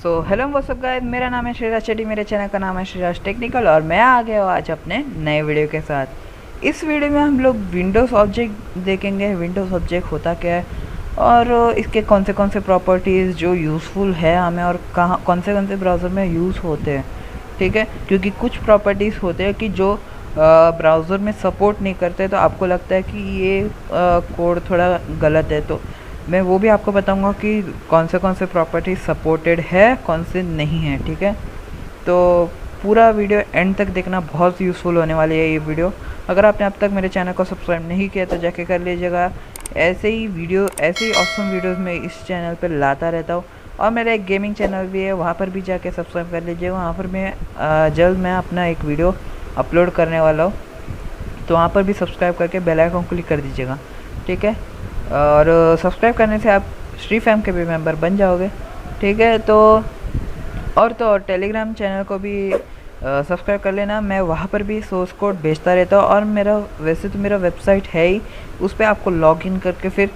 So hello what's up guys, मेरा नाम है श्रीराज चेटी, मेरे चैनल का नाम है श्रीराज टेक्निकल और मैं आ गया हूँ आज अपने नए वीडियो के साथ। इस वीडियो में हम लोग विंडोज़ ऑब्जेक्ट देखेंगे। विंडोज़ ऑब्जेक्ट होता क्या है और इसके कौन से प्रॉपर्टीज़ जो यूज़फुल है हमें और कहाँ कौन से ब्राउज़र में यूज़ होते हैं। ठीक है, क्योंकि कुछ प्रॉपर्टीज़ होते हैं कि जो ब्राउज़र में सपोर्ट नहीं करते, तो आपको लगता है कि ये कोड थोड़ा गलत है, तो मैं वो भी आपको बताऊंगा कि कौन से प्रॉपर्टीज सपोर्टेड है, कौन से नहीं है। ठीक है, तो पूरा वीडियो एंड तक देखना, बहुत यूज़फुल होने वाली है ये वीडियो। अगर आपने अब तक मेरे चैनल को सब्सक्राइब नहीं किया तो जाके कर लीजिएगा। ऐसे ही ऑसम वीडियोस मैं इस चैनल पर लाता रहता हूँ। और मेरा एक गेमिंग चैनल भी है, वहाँ पर भी जाके सब्सक्राइब कर लीजिएगा। वहाँ पर मैं जल्द मैं अपना एक वीडियो अपलोड करने वाला हूँ, तो वहाँ पर भी सब्सक्राइब करके बेल आइकन क्लिक कर दीजिएगा। ठीक है, और सब्सक्राइब करने से आप श्री फैम के भी मेंबर बन जाओगे। ठीक है, तो और टेलीग्राम चैनल को भी सब्सक्राइब कर लेना। मैं वहाँ पर भी सोर्स कोड भेजता रहता हूँ, और वैसे तो मेरा वेबसाइट है ही, उस पर आपको लॉगिन करके फिर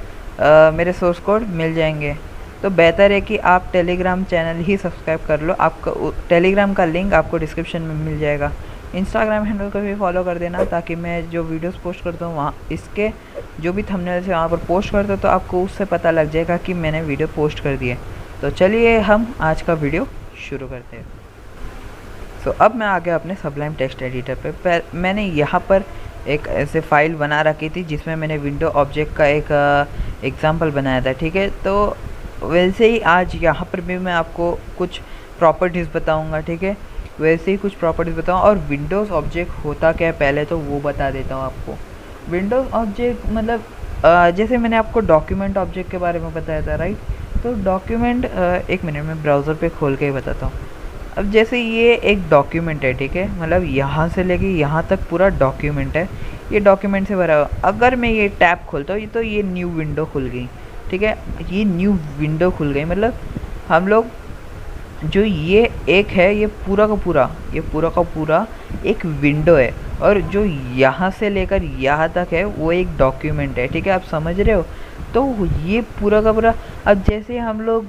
मेरे सोर्स कोड मिल जाएंगे। तो बेहतर है कि आप टेलीग्राम चैनल ही सब्सक्राइब कर लो। आपका टेलीग्राम का लिंक आपको डिस्क्रिप्शन में मिल जाएगा। इंस्टाग्राम हैंडल को भी फॉलो कर देना, ताकि मैं जो वीडियोस पोस्ट करता हूँ वहाँ इसके जो भी थंबनेल से वहाँ पर पोस्ट करता हूँ, तो आपको उससे पता लग जाएगा कि मैंने वीडियो पोस्ट कर दी है। तो चलिए हम आज का वीडियो शुरू करते हैं। सो अब मैं आ गया अपने सबलाइम टेक्स्ट एडिटर पे। मैंने यहाँ पर एक ऐसे फाइल बना रखी थी जिसमें मैंने विंडो ऑब्जेक्ट का एक एग्जाम्पल बनाया था। ठीक है, तो वैसे ही आज यहाँ पर भी मैं आपको कुछ प्रॉपर्टीज़ बताऊँगा। ठीक है, वैसे ही कुछ प्रॉपर्टीज़ बताऊँ, और विंडोज़ ऑब्जेक्ट होता क्या है पहले तो वो बता देता हूँ आपको। विंडोज़ ऑब्जेक्ट मतलब जैसे मैंने आपको डॉक्यूमेंट ऑब्जेक्ट के बारे में बताया था, राइट। तो डॉक्यूमेंट एक मिनट में ब्राउज़र पे खोल के ही बताता हूँ। अब जैसे ये एक डॉक्यूमेंट है, ठीक है, मतलब यहाँ से लेके यहाँ तक पूरा डॉक्यूमेंट है। ये डॉक्यूमेंट से भरा हुआ। अगर मैं ये टैब खोलता हूँ तो ये न्यू विंडो खुल गई। ठीक है, ये न्यू विंडो खुल गई, मतलब हम लोग जो ये एक है, ये पूरा का पूरा एक विंडो है, और जो यहाँ से लेकर यहाँ तक है वो एक डॉक्यूमेंट है। ठीक है, आप समझ रहे हो। तो ये पूरा का पूरा, अब जैसे हम लोग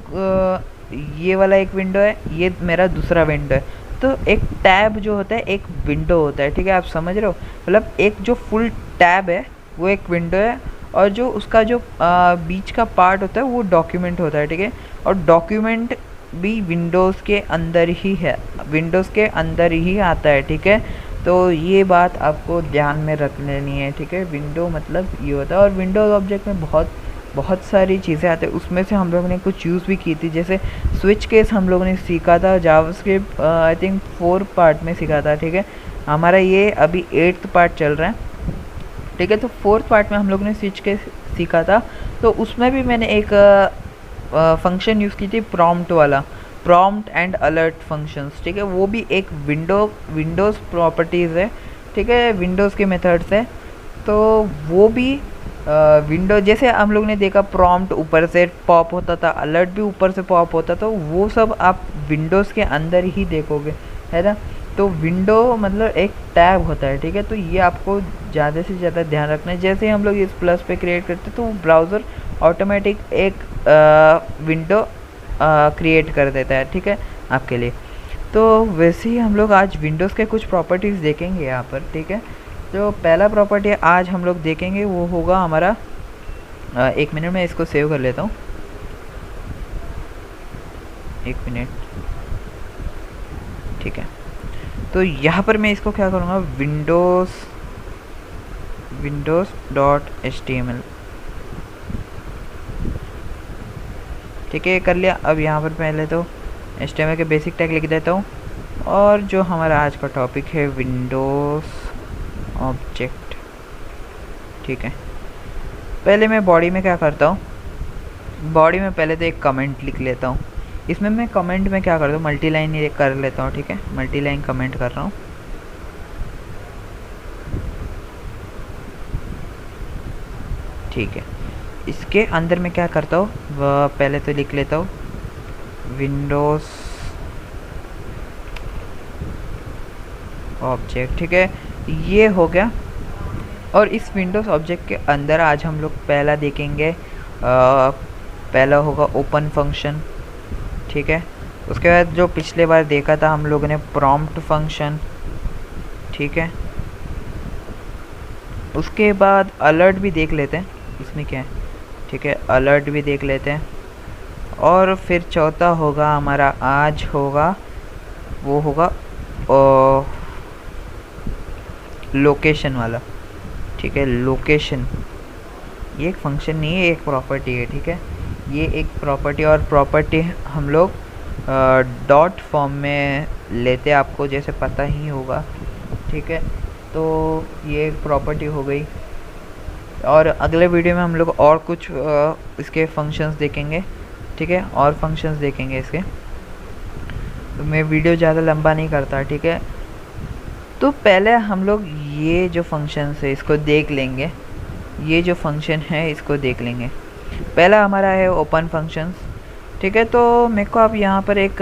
ये वाला एक विंडो है, ये मेरा दूसरा विंडो है, तो एक टैब जो होता है एक विंडो होता है। ठीक है, आप समझ रहे हो, मतलब एक जो फुल टैब है वो एक विंडो है, और जो उसका जो बीच का पार्ट होता है वो डॉक्यूमेंट होता है। ठीक है, और डॉक्यूमेंट भी विंडोज़ के अंदर ही है, विंडोज़ के अंदर ही आता है। ठीक है, तो ये बात आपको ध्यान में रख लेनी है। ठीक है, विंडो मतलब ये होता है, और विंडोज़ ऑब्जेक्ट में बहुत सारी चीज़ें आती है। उसमें से हम लोगों ने कुछ यूज़ भी की थी, जैसे स्विच केस हम लोगों ने सीखा था जावास्क्रिप्ट, आई थिंक 4 पार्ट में सीखा था। ठीक है, हमारा ये अभी 8th पार्ट चल रहा है। ठीक है, तो 4th पार्ट में हम लोगों ने स्विच केस सीखा था, तो उसमें भी मैंने एक फंक्शन यूज़ की थी, प्रॉम्प्ट वाला, प्रॉम्प्ट एंड अलर्ट फंक्शंस। ठीक है, वो भी एक विंडोज़ प्रॉपर्टीज़ है। ठीक है, विंडोज़ के मेथड्स है, तो वो भी विंडो जैसे हम लोग ने देखा, प्रॉम्प्ट ऊपर से पॉप होता था, अलर्ट भी ऊपर से पॉप होता था, तो वो सब आप विंडोज़ के अंदर ही देखोगे, है ना। तो विंडो मतलब एक टैब होता है। ठीक है, तो ये आपको ज़्यादा से ज़्यादा ध्यान रखना है। जैसे हम लोग इस प्लस पे क्रिएट करते हैं, तो ब्राउज़र ऑटोमेटिक एक विंडो क्रिएट कर देता है। ठीक है, आपके लिए। तो वैसे ही हम लोग आज विंडोज़ के कुछ प्रॉपर्टीज़ देखेंगे यहाँ पर। ठीक है, जो पहला प्रॉपर्टी आज हम लोग देखेंगे वो होगा हमारा, एक मिनट में इसको सेव कर लेता हूँ, एक मिनट। ठीक है, तो यहाँ पर मैं इसको क्या करूँगा, windows.html। ठीक है, ये कर लिया। अब यहाँ पर पहले तो HTML के बेसिक टैग लिख देता हूँ, और जो हमारा आज का टॉपिक है विंडोज़ ऑब्जेक्ट। ठीक है, पहले मैं बॉडी में क्या करता हूँ, बॉडी में पहले तो एक कमेंट लिख लेता हूँ। इसमें मैं कमेंट में क्या करता हूँ, मल्टी लाइन कर लेता हूँ। ठीक है, मल्टी लाइन कमेंट कर रहा हूँ। ठीक है, इसके अंदर मैं क्या करता हूँ, वह पहले तो लिख लेता हूँ विंडोज़ ऑब्जेक्ट। ठीक है, ये हो गया। और इस विंडोज़ ऑब्जेक्ट के अंदर आज हम लोग पहला देखेंगे, पहला होगा ओपन फंक्शन। ठीक है, उसके बाद जो पिछले बार देखा था हम लोगों ने प्रॉम्प्ट फंक्शन, ठीक है। उसके बाद अलर्ट भी देख लेते हैं इसमें क्या है, ठीक है, अलर्ट भी देख लेते हैं। और फिर चौथा होगा हमारा आज होगा, वो होगा लोकेशन वाला, ठीक है। लोकेशन ये एक फंक्शन नहीं है, एक प्रॉपर्टी है, ठीक है। ये एक प्रॉपर्टी, और प्रॉपर्टी हम लोग डॉट फॉर्म में लेते हैं, आपको जैसे पता ही होगा, ठीक है। तो ये एक प्रॉपर्टी हो गई, और अगले वीडियो में हम लोग और कुछ इसके फंक्शंस देखेंगे, ठीक है, और फंक्शंस देखेंगे इसके। तो मैं वीडियो ज़्यादा लंबा नहीं करता, ठीक है। तो पहले हम लोग ये जो फंक्शंस है इसको देख लेंगे, ये जो फंक्शन है इसको देख लेंगे। पहला हमारा है ओपन फंक्शंस, ठीक है। तो मेरे को अब यहाँ पर एक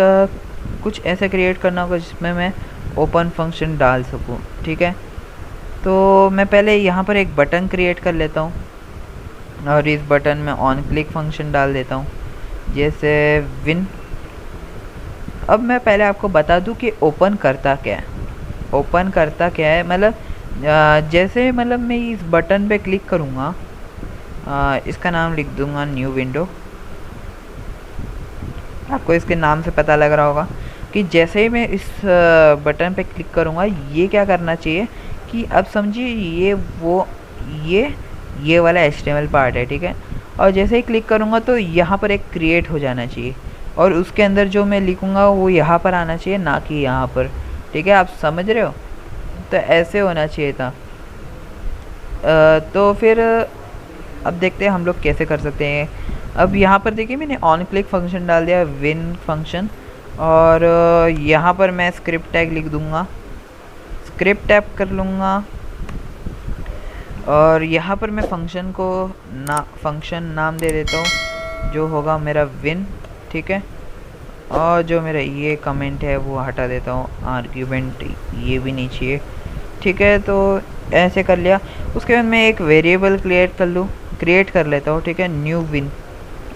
कुछ ऐसे क्रिएट करना होगा जिसमें मैं ओपन फंक्शन डाल सकूँ, ठीक है। तो मैं पहले यहाँ पर एक बटन क्रिएट कर लेता हूँ, और इस बटन में ऑन क्लिक फंक्शन डाल देता हूँ, जैसे विन। अब मैं पहले आपको बता दूँ कि ओपन करता क्या है। ओपन करता क्या है मतलब जैसे मतलब मैं इस बटन पे क्लिक करूँगा, इसका नाम लिख दूँगा न्यू विंडो। आपको इसके नाम से पता लग रहा होगा कि जैसे ही मैं इस बटन पे क्लिक करूँगा, ये क्या करना चाहिए कि अब समझिए ये वाला HTML पार्ट है, ठीक है। और जैसे ही क्लिक करूँगा तो यहाँ पर एक क्रिएट हो जाना चाहिए, और उसके अंदर जो मैं लिखूँगा वो यहाँ पर आना चाहिए, ना कि यहाँ पर, ठीक है। आप समझ रहे हो? तो ऐसे होना चाहिए था। तो फिर अब देखते हैं हम लोग कैसे कर सकते हैं। अब यहाँ पर देखिए मैंने ऑन क्लिक फंक्शन डाल दिया, विन फंक्शन, और यहाँ पर मैं स्क्रिप्ट टैग लिख दूँगा, स्क्रिप्ट टैग कर लूँगा, और यहाँ पर मैं फंक्शन को फंक्शन नाम दे देता हूँ जो होगा मेरा विन, ठीक है। और जो मेरा ये कमेंट है वो हटा देता हूँ, आर्ग्यूमेंट ये भी नहीं चाहिए, ठीक है। तो ऐसे कर लिया। उसके बाद मैं एक वेरिएबल क्रिएट कर लेता हूँ, ठीक है, न्यू विन,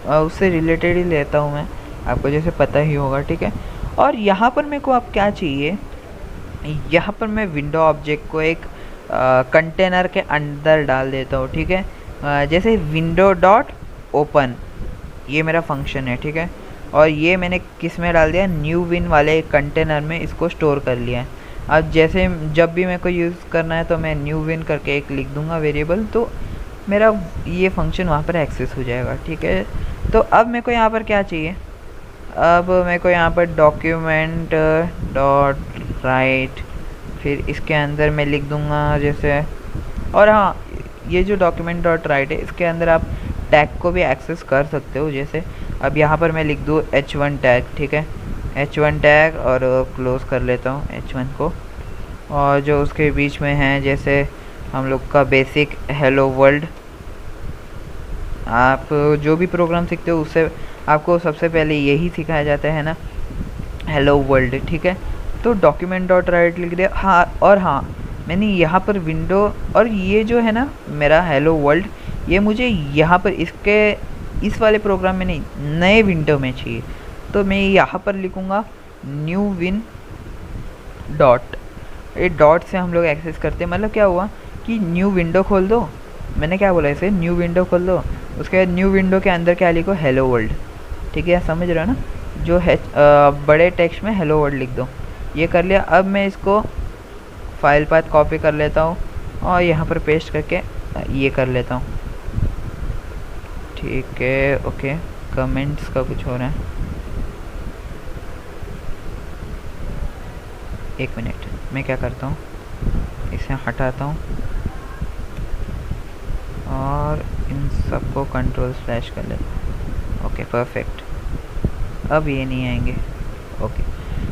उससे रिलेटेड ही लेता हूँ मैं, आपको जैसे पता ही होगा, ठीक है। और यहाँ पर मेरे को अब क्या चाहिए, यहाँ पर मैं विंडो ऑब्जेक्ट को एक कंटेनर के अंदर डाल देता हूँ, ठीक है। जैसे विंडो डॉट ओपन ये मेरा फंक्शन है, ठीक है। और ये मैंने किस में डाल दिया, न्यू विन वाले कंटेनर में इसको स्टोर कर लिया है। अब जैसे जब भी मेरे को यूज़ करना है तो मैं न्यू विन करके एक लिख दूंगा वेरिएबल, तो मेरा ये फंक्शन वहाँ पर एक्सेस हो जाएगा, ठीक है। तो अब मेरे को यहाँ पर क्या चाहिए, अब मेरे को यहाँ पर डॉक्यूमेंट डॉट राइट, फिर इसके अंदर मैं लिख दूंगा जैसे, और हाँ ये जो डॉक्यूमेंट डॉट राइट है इसके अंदर आप टैग को भी एक्सेस कर सकते हो। जैसे अब यहाँ पर मैं लिख दूँ h1 टैग, ठीक है, h1 टैग, और क्लोज़ कर लेता हूँ h1 को। और जो उसके बीच में है जैसे हम लोग का बेसिक हेलो वर्ल्ड, आप जो भी प्रोग्राम सीखते हो उससे आपको सबसे पहले यही सिखाया जाता है ना, हेलो वर्ल्ड, ठीक है। तो डॉक्यूमेंट डॉट राइट लिख दिया, हाँ। और हाँ मैंने यहाँ पर विंडो, और ये जो है ना मेरा हेलो वर्ल्ड, ये मुझे यहाँ पर इस वाले प्रोग्राम में नहीं, नए विंडो में चाहिए। तो मैं यहाँ पर लिखूँगा न्यू विन डॉट, ये डॉट से हम लोग एक्सेस करते हैं। मतलब क्या हुआ कि न्यू विंडो खोल दो, मैंने क्या बोला इसे, न्यू विंडो खोल दो, उसके बाद न्यू विंडो के अंदर क्या लिखो, हेलो वर्ल्ड, ठीक है। समझ रहे हो ना, जो है बड़े टेक्स्ट में हेलो वर्ल्ड लिख दो। ये कर लिया। अब मैं इसको फाइल पाथ कॉपी कर लेता हूँ और यहाँ पर पेस्ट करके ये कर लेता हूँ, ठीक है। ओके, कमेंट्स का कुछ हो रहा है, एक मिनट, मैं क्या करता हूँ, इसे हटाता हूँ और इन सबको कंट्रोल स्लैश कर लेता हूँ। ओके परफेक्ट, अब ये नहीं आएंगे। ओके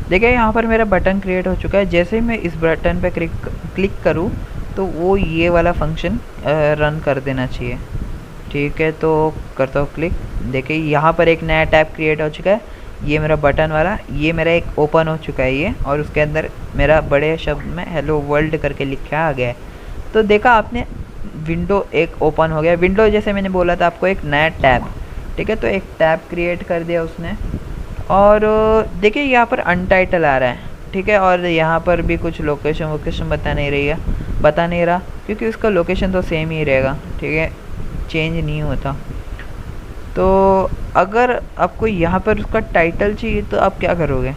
देखिए यहाँ पर मेरा बटन क्रिएट हो चुका है। जैसे ही मैं इस बटन पे क्लिक करूँ तो वो ये वाला फंक्शन रन कर देना चाहिए, ठीक है। तो करता हूँ क्लिक, देखिए यहाँ पर एक नया टैब क्रिएट हो चुका है, ये मेरा बटन वाला, ये मेरा एक ओपन हो चुका है ये, और उसके अंदर मेरा बड़े शब्द में हेलो वर्ल्ड करके लिखा आ गया है। तो देखा आपने, विंडो एक ओपन हो गया। विंडो जैसे मैंने बोला था आपको एक नया टैब, ठीक है, तो एक टैब क्रिएट कर दिया उसने। और देखिए यहाँ पर अनटाइटल आ रहा है, ठीक है। और यहाँ पर भी कुछ लोकेशन बता नहीं रहा क्योंकि उसका लोकेशन तो सेम ही रहेगा, ठीक है, चेंज नहीं होता। तो अगर आपको यहाँ पर उसका टाइटल चाहिए तो आप क्या करोगे?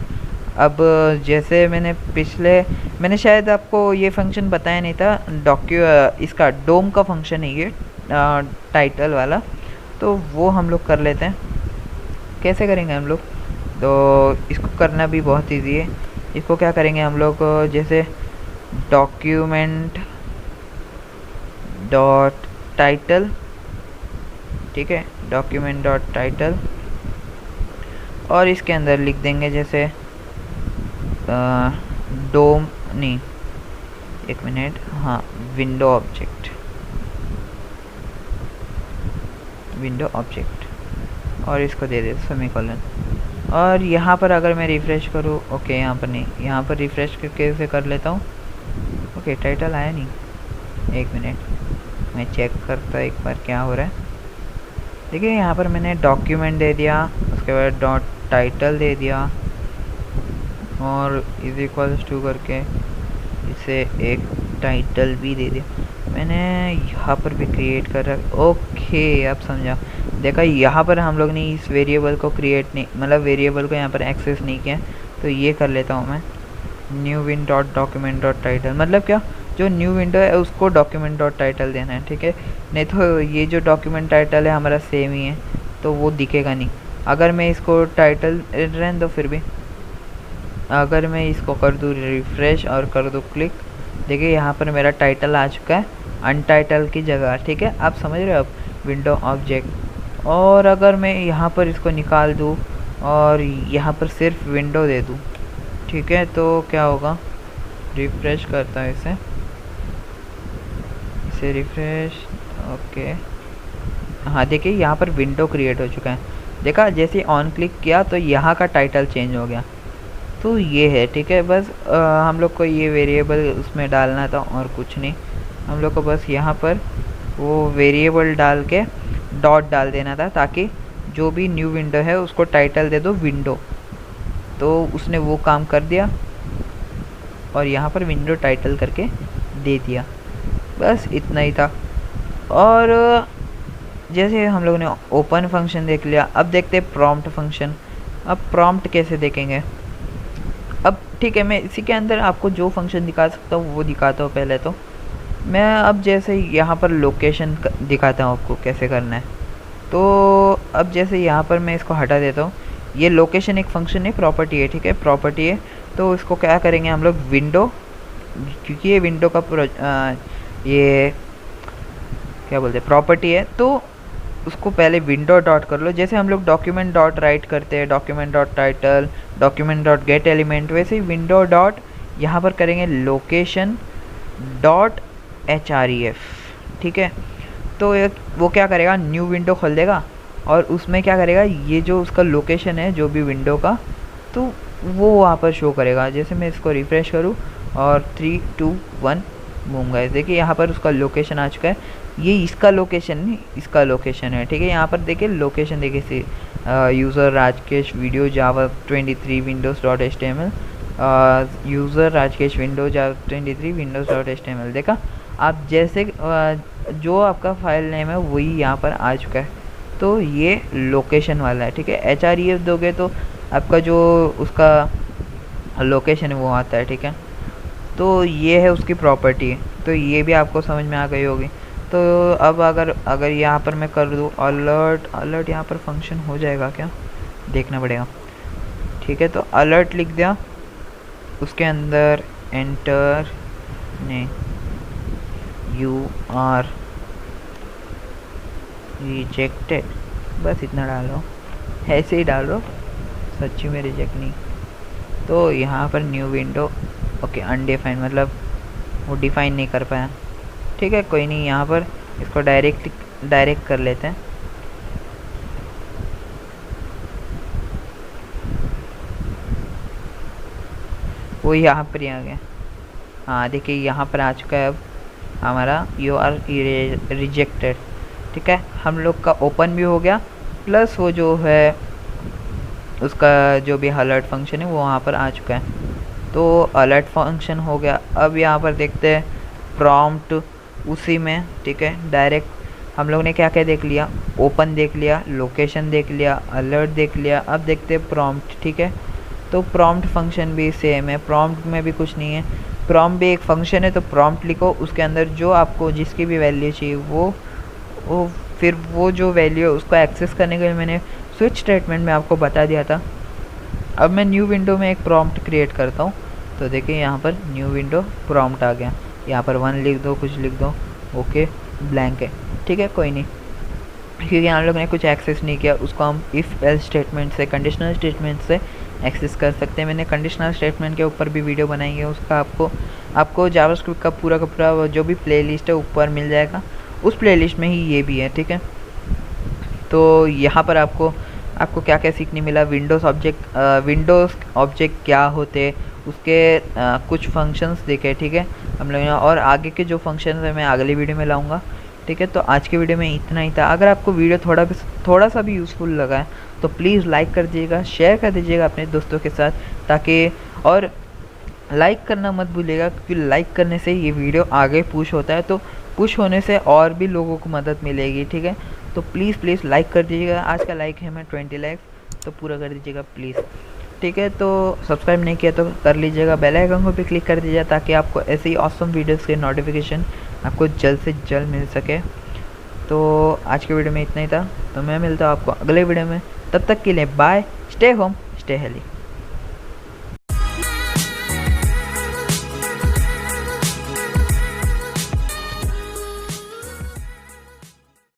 अब जैसे मैंने शायद आपको ये फंक्शन बताया नहीं था, इसका डोम का फंक्शन है ये, टाइटल वाला। तो वो हम लोग कर लेते हैं। कैसे करेंगे हम लोग? तो इसको करना भी बहुत इजी है। इसको क्या करेंगे हम लोग, जैसे डॉक्यूमेंट डॉट टाइटल, ठीक है, डॉक्यूमेंट डॉट टाइटल, और इसके अंदर लिख देंगे जैसे डोम नहीं, एक मिनट, हाँ, विंडो ऑब्जेक्ट, और इसको दे देते सेमीकोलन। और यहाँ पर अगर मैं रिफ़्रेश करूँ, ओके, यहाँ पर नहीं, यहाँ पर रिफ़्रेश करके इसे कर लेता हूँ। ओके, टाइटल आया नहीं, एक मिनट मैं चेक करता एक बार क्या हो रहा है। देखिए यहाँ पर मैंने डॉक्यूमेंट दे दिया, उसके बाद डॉट टाइटल दे दिया, और इज इक्वल्स टू करके इसे एक टाइटल भी दे दिया मैंने। यहाँ पर भी क्रिएट कर रहा। ओके, अब समझा। देखा, यहाँ पर हम लोग ने इस वेरिएबल को क्रिएट नहीं, मतलब वेरिएबल को यहाँ पर एक्सेस नहीं किया। तो ये कर लेता हूँ मैं, new win dot document dot title, मतलब क्या, जो न्यू विंडो है उसको डॉक्यूमेंट डॉट टाइटल देना है, ठीक है। नहीं तो ये जो डॉक्यूमेंट टाइटल है हमारा सेम ही है, तो वो दिखेगा नहीं। अगर मैं इसको टाइटल रहने दो, फिर भी अगर मैं इसको कर दूँ रिफ़्रेश और कर दूँ क्लिक, देखिए यहाँ पर मेरा टाइटल आ चुका है अनटाइटल की जगह, ठीक है। आप समझ रहे हो? अब विंडो ऑब्जेक्ट, और अगर मैं यहाँ पर इसको निकाल दूँ और यहाँ पर सिर्फ विंडो दे दूँ, ठीक है, तो क्या होगा? रिफ़्रेश करता है इसे रिफ़्रेश, ओके, हाँ, देखिए यहाँ पर विंडो क्रिएट हो चुका है। देखा, जैसे ऑन क्लिक किया तो यहाँ का टाइटल चेंज हो गया। तो ये है, ठीक है। बस हम लोग को ये वेरिएबल उसमें डालना था और कुछ नहीं। हम लोग को बस यहाँ पर वो वेरिएबल डाल के डॉट डाल देना था, ताकि जो भी न्यू विंडो है उसको टाइटल दे दो विंडो। तो उसने वो काम कर दिया और यहाँ पर विंडो टाइटल करके दे दिया। बस इतना ही था। और जैसे हम लोगों ने ओपन फंक्शन देख लिया, अब देखते हैं प्रॉम्प्ट फंक्शन। अब प्रॉम्प्ट कैसे देखेंगे? अब ठीक है, मैं इसी के अंदर आपको जो फंक्शन दिखा सकता हूँ वो दिखाता हूँ। पहले तो मैं अब जैसे यहाँ पर लोकेशन दिखाता हूँ आपको कैसे करना है। तो अब जैसे यहाँ पर मैं इसको हटा देता हूँ। ये लोकेशन एक फंक्शन है, प्रॉपर्टी है, ठीक है, प्रॉपर्टी है। तो इसको क्या करेंगे हम लोग, विंडो, क्योंकि ये विंडो का ये क्या बोलते हैं, प्रॉपर्टी है, तो उसको पहले विंडो डॉट कर लो। जैसे हम लोग डॉक्यूमेंट डॉट राइट करते हैं, document dot title, document dot gate element, वैसे ही विंडो डॉट यहाँ पर करेंगे लोकेशन डॉट href, ठीक है। तो वो क्या करेगा, न्यू विंडो खोल देगा और उसमें क्या करेगा, ये जो उसका लोकेशन है जो भी विंडो का, तो वो वहाँ पर शो करेगा। जैसे मैं इसको रिफ़्रेश करूँ और 3 2 1 बूम गाइस, देखिए यहाँ पर उसका लोकेशन आ चुका है। ये इसका लोकेशन नहीं, इसका लोकेशन है, ठीक है। यहाँ पर देखिए लोकेशन, देखिए user Rajkesh video java 23 windows dot html, user Rajkesh window java 23 windows dot html। देखा आप, जैसे जो आपका फाइल नेम है वही यहाँ पर आ चुका है। तो ये लोकेशन वाला है, ठीक है। href दोगे तो आपका जो उसका लोकेशन है वो आता है, ठीक है। तो ये है उसकी प्रॉपर्टी। तो ये भी आपको समझ में आ गई होगी। तो अब अगर यहाँ पर मैं कर दूँ अलर्ट, यहाँ पर फंक्शन हो जाएगा क्या, देखना पड़ेगा, ठीक है। तो अलर्ट लिख दिया, उसके अंदर एंटर नहीं, यू आर रिजेक्टेड, बस इतना डालो, ऐसे ही डालो, सच्ची में रिजेक्ट नहीं। तो यहाँ पर न्यू विंडो, ओके, अनडिफाइंड, मतलब वो डिफाइन नहीं कर पाया, ठीक है, कोई नहीं। यहाँ पर इसको डायरेक्ट कर लेते हैं। वो यहाँ पर ही आ गया, हाँ, देखिए यहाँ पर आ चुका है अब हमारा यू आर रिजेक्टेड, ठीक है। हम लोग का ओपन भी हो गया, प्लस वो जो है उसका जो भी अलर्ट फंक्शन है वो वहाँ पर आ चुका है। तो अलर्ट फंक्शन हो गया। अब यहाँ पर देखते हैं प्रॉम्प्ट उसी में, ठीक है। डायरेक्ट हम लोग ने क्या क्या देख लिया, ओपन देख लिया, लोकेशन देख लिया, अलर्ट देख लिया। अब देखते हैं प्रॉम्प्ट, ठीक है। तो प्रॉम्प्ट फंक्शन भी सेम है, प्रॉम्प्ट में भी कुछ नहीं है। प्रॉम्प्ट भी एक फंक्शन है, तो प्रॉम्प्ट लिखो, उसके अंदर जो आपको जिसकी भी वैल्यू चाहिए वो फिर वो जो वैल्यू है उसको एक्सेस करने के लिए मैंने स्विच स्टेटमेंट में आपको बता दिया था। अब मैं न्यू विंडो में एक प्रॉम्प्ट क्रिएट करता हूँ। तो देखिए यहाँ पर न्यू विंडो प्रॉम्प्ट आ गया। यहाँ पर 1 लिख दो, कुछ लिख दो, ओके, ब्लैंक है, ठीक है, कोई नहीं, क्योंकि हम लोग ने कुछ एक्सेस नहीं किया। उसको हम इफ़ एल्स स्टेटमेंट से, कंडीशनल स्टेटमेंट से एक्सेस कर सकते हैं। मैंने कंडीशनल स्टेटमेंट के ऊपर भी वीडियो बनाई है, उसका आपको जावास्क्रिप्ट का पूरा जो भी प्लेलिस्ट है ऊपर मिल जाएगा। उस प्लेलिस्ट में ही ये भी है, ठीक है। तो यहाँ पर आपको क्या क्या सीखने मिला, विंडोज़ ऑब्जेक्ट क्या होते, उसके कुछ फंक्शंस देखे, ठीक है हम लोग। और आगे के जो फंक्शंस है मैं अगली वीडियो में लाऊंगा, ठीक है। तो आज की वीडियो में इतना ही था। अगर आपको वीडियो थोड़ा सा भी यूज़फुल लगा है तो प्लीज़ लाइक कर दीजिएगा, शेयर कर दीजिएगा अपने दोस्तों के साथ, ताकि, और लाइक करना मत भूलिएगा, क्योंकि लाइक करने से ये वीडियो आगे पुश होता है, तो पुश होने से और भी लोगों को मदद मिलेगी, ठीक है। तो प्लीज़ लाइक कर दीजिएगा। आज का लाइक है मैं 20 लाइक, तो पूरा कर दीजिएगा प्लीज़, ठीक है। तो सब्सक्राइब नहीं किया तो कर लीजिएगा, बेल आइकन को भी क्लिक कर दीजिएगा, ताकि आपको ऐसे ही ऑसम वीडियोस के नोटिफिकेशन आपको जल्द से जल्द मिल सके। तो आज के वीडियो में इतना ही था। तो मैं मिलता हूँ आपको अगले वीडियो में, तब तक के लिए bye, stay home, stay healthy.